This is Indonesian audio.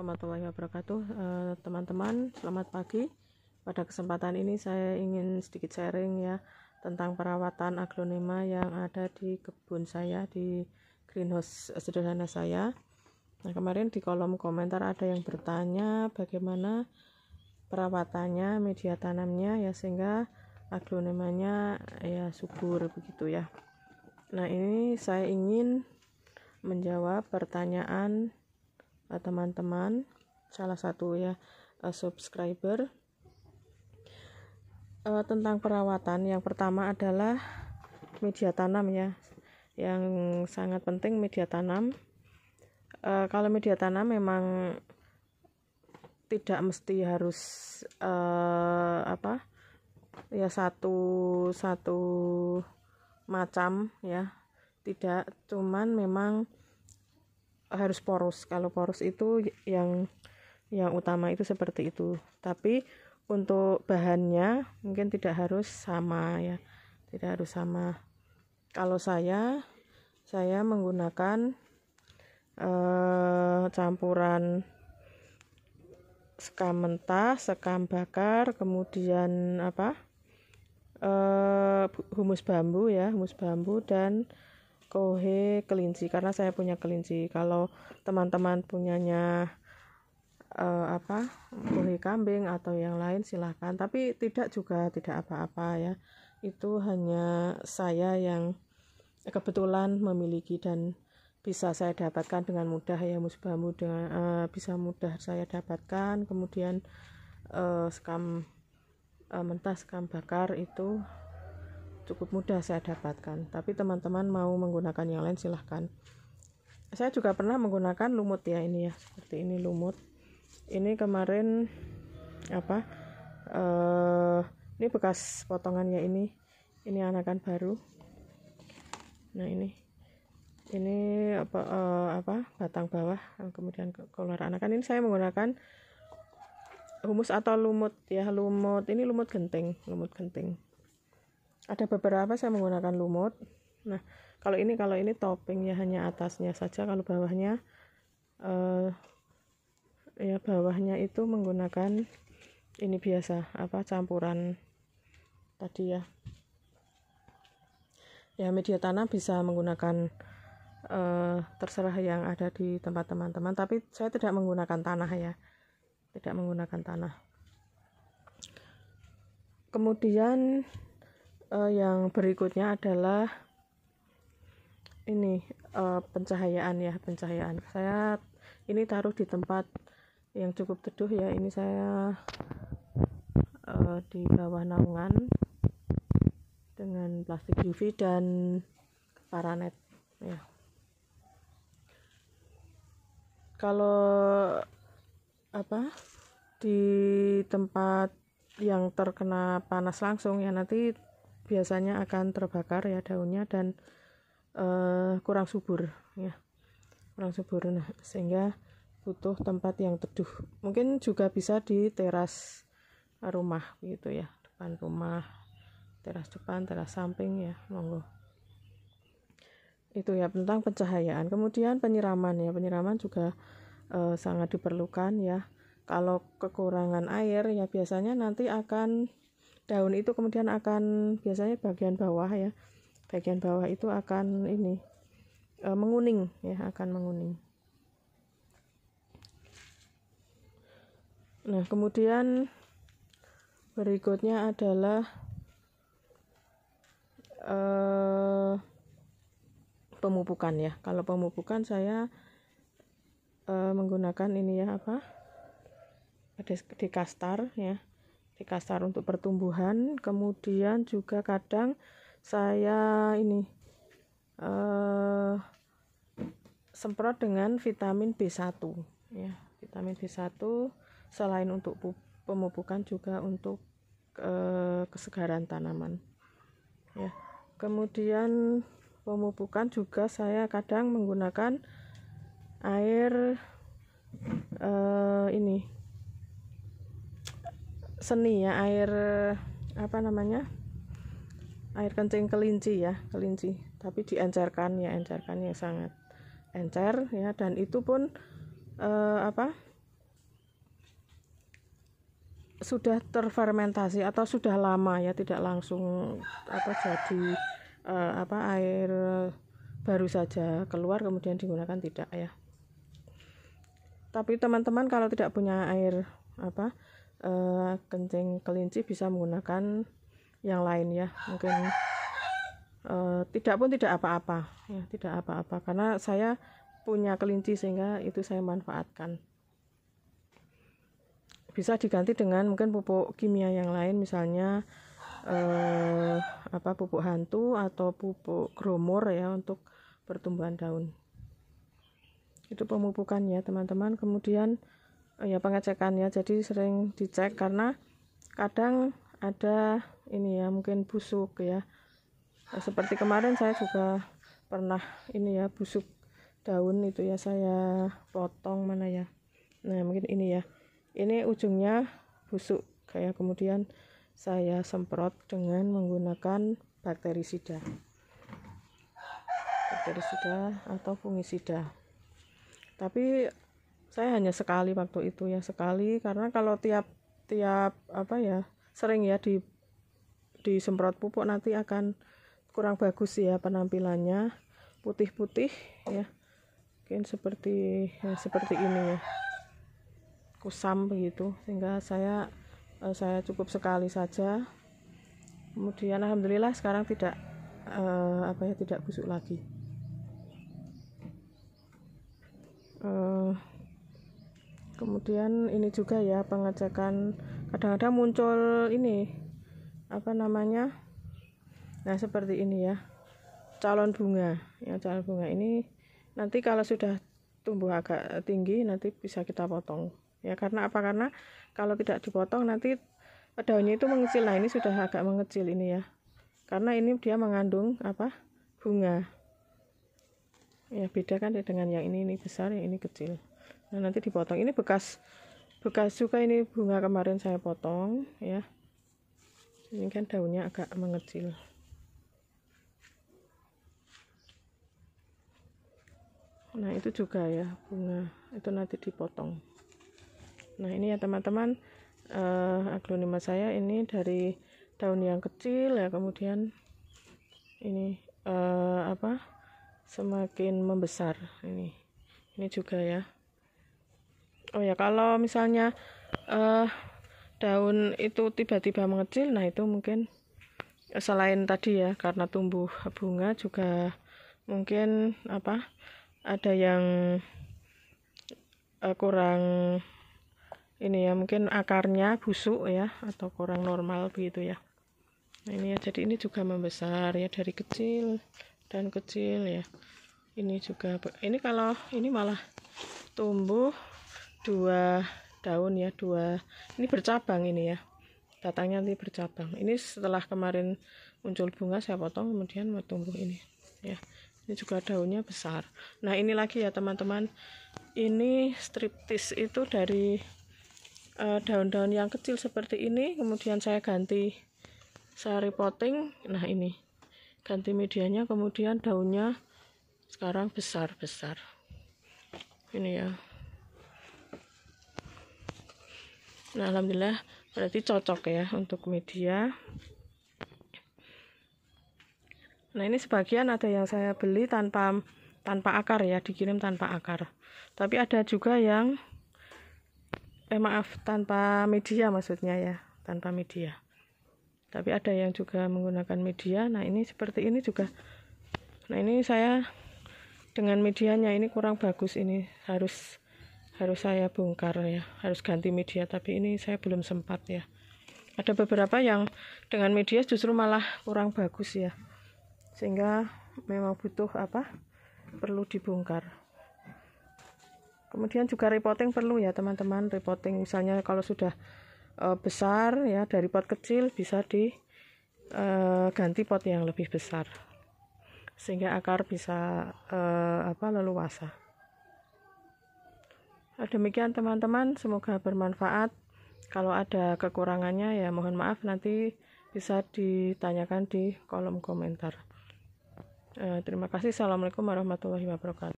Warahmatullahi wabarakatuh. Teman-teman, selamat pagi. Pada kesempatan ini saya ingin sedikit sharing ya tentang perawatan aglonema yang ada di kebun saya, di greenhouse sederhana saya. Nah, kemarin di kolom komentar ada yang bertanya bagaimana perawatannya, media tanamnya ya sehingga aglonemanya ya subur begitu ya. Nah, ini saya ingin menjawab pertanyaan teman-teman, salah satu ya subscriber tentang perawatan. Yang pertama adalah media tanam ya, yang sangat penting media tanam. Kalau media tanam memang tidak mesti harus ya satu macam ya, tidak, cuman memang harus poros. Kalau poros itu yang utama itu seperti itu. Tapi untuk bahannya mungkin tidak harus sama ya, tidak harus sama. Kalau saya menggunakan campuran sekam mentah, sekam bakar, kemudian humus bambu ya, humus bambu dan kohe kelinci, karena saya punya kelinci. Kalau teman-teman punyanya kohe kambing atau yang lain silahkan, tapi tidak apa-apa ya. Itu hanya saya yang kebetulan memiliki dan bisa saya dapatkan dengan mudah ya, humus bambu dengan bisa mudah saya dapatkan. Kemudian sekam mentah, sekam bakar itu cukup mudah saya dapatkan, tapi teman-teman mau menggunakan yang lain silahkan. Saya juga pernah menggunakan lumut ya, ini ya, seperti ini lumut. Ini kemarin ini bekas potongannya, ini anakan baru. Nah ini batang bawah, kemudian keluar anakan. Ini saya menggunakan humus atau lumut ya, ini lumut genting. Ada beberapa saya menggunakan lumut. Nah, kalau ini topping ya, hanya atasnya saja. Kalau bawahnya bawahnya itu menggunakan ini biasa campuran tadi ya. Ya, media tanam bisa menggunakan terserah yang ada di tempat teman-teman, tapi saya tidak menggunakan tanah ya. Tidak menggunakan tanah. Kemudian yang berikutnya adalah ini pencahayaan. Saya ini taruh di tempat yang cukup teduh ya. Ini saya di bawah naungan dengan plastik UV dan paranet ya. Kalau di tempat yang terkena panas langsung ya, nanti biasanya akan terbakar ya daunnya dan kurang subur ya, Nah, sehingga butuh tempat yang teduh. Mungkin juga bisa di teras rumah gitu ya, depan rumah, teras depan, teras samping ya, monggo. Itu ya tentang pencahayaan. Kemudian penyiraman juga sangat diperlukan ya. Kalau kekurangan air ya biasanya nanti akan daun itu kemudian akan biasanya bagian bawah itu akan menguning ya, akan menguning. Nah, kemudian berikutnya adalah pemupukan ya. Kalau pemupukan saya menggunakan ini ya, dekastar ya, dekastar untuk pertumbuhan. Kemudian juga kadang saya semprot dengan vitamin B1 ya, vitamin B1 selain untuk pemupukan juga untuk kesegaran tanaman ya. Kemudian pemupukan juga saya kadang menggunakan air seni ya, air air kencing kelinci ya, tapi diencerkan ya, sangat encer ya, dan itu pun sudah terfermentasi atau sudah lama ya, tidak langsung jadi air baru saja keluar kemudian digunakan, tidak ya. Tapi teman-teman kalau tidak punya air kencing kelinci bisa menggunakan yang lain ya, mungkin tidak apa-apa ya, tidak apa-apa karena saya punya kelinci sehingga itu saya manfaatkan. Bisa diganti dengan mungkin pupuk kimia yang lain, misalnya pupuk hantu atau pupuk gromor ya untuk pertumbuhan daun. Itu pemupukan ya teman-teman. Kemudian ya pengecekannya, jadi sering dicek karena kadang ada ini ya, mungkin busuk ya. Seperti kemarin saya juga pernah ini ya, busuk daun itu ya, saya potong mana ya. Nah mungkin ini ya, ini ujungnya busuk kayak, kemudian saya semprot dengan menggunakan bakterisida atau fungisida. Tapi saya hanya sekali waktu itu ya, sekali, karena kalau tiap sering ya disemprot pupuk nanti akan kurang bagus ya penampilannya, putih-putih ya, mungkin seperti ini ya, kusam begitu, sehingga saya cukup sekali saja. Kemudian alhamdulillah sekarang tidak busuk lagi. Kemudian ini juga ya pengecekan, kadang-kadang muncul ini nah seperti ini ya, calon bunga ini nanti kalau sudah tumbuh agak tinggi nanti bisa kita potong ya. Karena kalau tidak dipotong nanti daunnya itu mengecil. Nah ini sudah agak mengecil ini ya, karena ini dia mengandung bunga ya, beda kan dengan yang ini besar, yang ini kecil. Nah nanti dipotong, ini bekas juga ini bunga kemarin saya potong ya, ini kan daunnya agak mengecil. Nah itu juga ya bunga, itu nanti dipotong. Nah ini ya teman-teman, aglonema saya ini dari daun yang kecil ya, kemudian ini semakin membesar ini juga ya. Oh ya, kalau misalnya daun itu tiba-tiba mengecil, nah itu mungkin selain tadi ya karena tumbuh bunga, juga mungkin ada yang kurang ini ya, mungkin akarnya busuk ya atau kurang normal begitu ya. Nah ini ya, jadi ini juga membesar ya, dari kecil dan kecil ya. Ini juga, ini kalau ini malah tumbuh 2 daun ya, 2 ini bercabang ini ya, batangnya nanti bercabang. Ini setelah kemarin muncul bunga saya potong, kemudian mau tumbuh ini ya. Ini juga daunnya besar. Nah ini lagi ya teman-teman, ini striptis itu dari daun-daun yang kecil seperti ini, kemudian saya repotting. Nah ini ganti medianya, kemudian daunnya sekarang besar-besar ini ya. Nah alhamdulillah berarti cocok ya untuk media. Nah ini sebagian ada yang saya beli tanpa akar ya, dikirim tanpa akar. Tapi ada juga yang tanpa media, maksudnya ya, tanpa media. Tapi ada yang juga menggunakan media. Nah ini seperti ini juga. Nah ini saya dengan medianya ini kurang bagus, ini harus saya bongkar ya, harus ganti media. Tapi ini saya belum sempat ya. Ada beberapa yang dengan media justru malah kurang bagus ya, sehingga memang butuh perlu dibongkar. Kemudian juga repotting perlu ya teman-teman. Repotting misalnya kalau sudah besar ya, dari pot kecil bisa diganti pot yang lebih besar, sehingga akar bisa leluasa. Demikian teman-teman, semoga bermanfaat. Kalau ada kekurangannya ya mohon maaf, nanti bisa ditanyakan di kolom komentar. Terima kasih. Assalamualaikum warahmatullahi wabarakatuh.